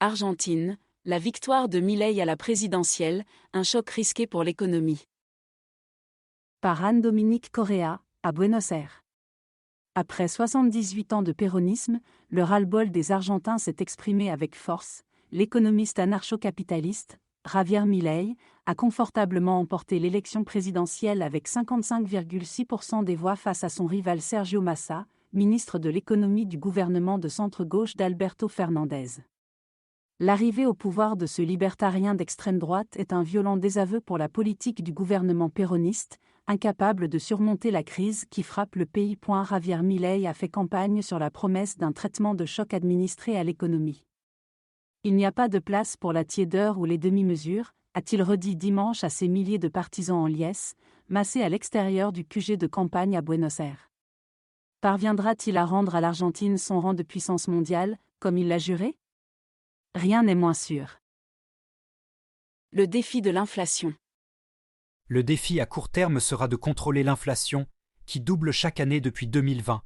Argentine, la victoire de Milei à la présidentielle, un choc risqué pour l'économie. Par Anne-Dominique Correa, à Buenos Aires. Après 78 ans de péronisme, le ras-le-bol des Argentins s'est exprimé avec force. L'économiste anarcho-capitaliste, Javier Milei, a confortablement emporté l'élection présidentielle avec 55,6% des voix face à son rival Sergio Massa, ministre de l'économie du gouvernement de centre-gauche d'Alberto Fernandez. L'arrivée au pouvoir de ce libertarien d'extrême droite est un violent désaveu pour la politique du gouvernement péroniste, incapable de surmonter la crise qui frappe le pays. Javier Milei a fait campagne sur la promesse d'un traitement de choc administré à l'économie. Il n'y a pas de place pour la tiédeur ou les demi-mesures, a-t-il redit dimanche à ses milliers de partisans en liesse, massés à l'extérieur du QG de campagne à Buenos Aires. Parviendra-t-il à rendre à l'Argentine son rang de puissance mondiale, comme il l'a juré ? Rien n'est moins sûr. Le défi de l'inflation. Le défi à court terme sera de contrôler l'inflation, qui double chaque année depuis 2020.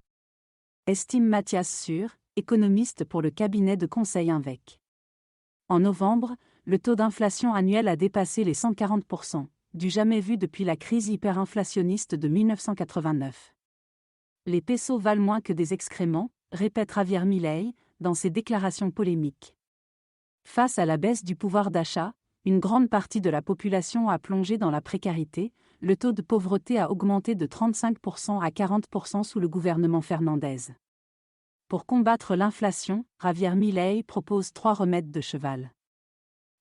Estime Mathias Sûr, économiste pour le cabinet de conseil Invec. En novembre, le taux d'inflation annuel a dépassé les 140%, du jamais vu depuis la crise hyperinflationniste de 1989. Les pesos valent moins que des excréments, répète Javier Milei, dans ses déclarations polémiques. Face à la baisse du pouvoir d'achat, une grande partie de la population a plongé dans la précarité, le taux de pauvreté a augmenté de 35% à 40% sous le gouvernement Fernandez. Pour combattre l'inflation, Javier Milei propose 3 remèdes de cheval.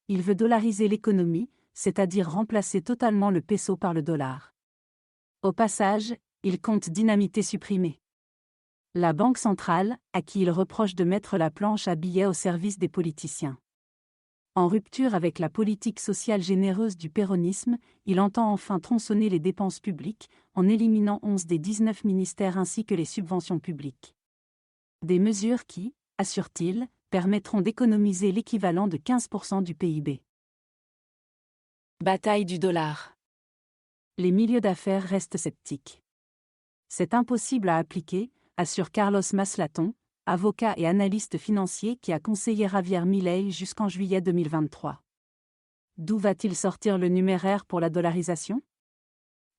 Il veut dollariser l'économie, c'est-à-dire remplacer totalement le peso par le dollar. Au passage, il compte dynamiter supprimer la Banque centrale, à qui il reproche de mettre la planche à billets au service des politiciens. En rupture avec la politique sociale généreuse du péronisme, il entend enfin tronçonner les dépenses publiques, en éliminant 11 des 19 ministères ainsi que les subventions publiques. Des mesures qui, assure-t-il, permettront d'économiser l'équivalent de 15% du PIB. Bataille du dollar. Les milieux d'affaires restent sceptiques. C'est impossible à appliquer, assure Carlos Maslaton, avocat et analyste financier qui a conseillé Javier Milei jusqu'en juillet 2023. D'où va-t-il sortir le numéraire pour la dollarisation ?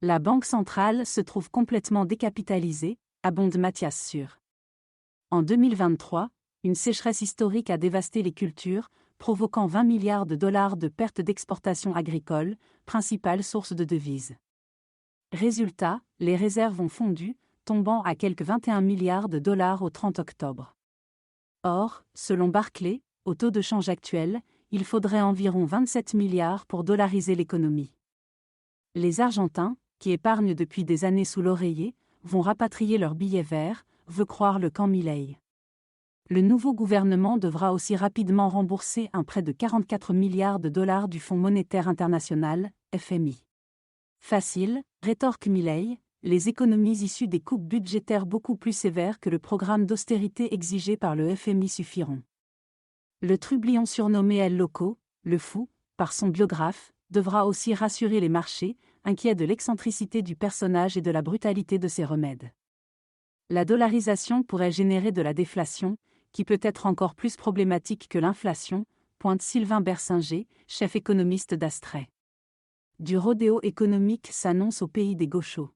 La Banque centrale se trouve complètement décapitalisée, abonde Mathias Sûr. En 2023, une sécheresse historique a dévasté les cultures, provoquant 20 milliards de dollars de pertes d'exportation agricole, principale source de devises. Résultat, les réserves ont fondu, tombant à quelques 21 milliards de dollars au 30 octobre. Or, selon Barclays, au taux de change actuel, il faudrait environ 27 milliards pour dollariser l'économie. Les Argentins, qui épargnent depuis des années sous l'oreiller, vont rapatrier leurs billets verts, veut croire le camp Milei. Le nouveau gouvernement devra aussi rapidement rembourser un prêt de 44 milliards de dollars du Fonds monétaire international, FMI. Facile, rétorque Milei, les économies issues des coupes budgétaires beaucoup plus sévères que le programme d'austérité exigé par le FMI suffiront. Le trublion surnommé El Loco, le fou, par son biographe, devra aussi rassurer les marchés, inquiets de l'excentricité du personnage et de la brutalité de ses remèdes. La dollarisation pourrait générer de la déflation, qui peut être encore plus problématique que l'inflation, pointe Sylvain Bersinger, chef économiste d'Astray. Du rodéo économique s'annonce au pays des gauchos.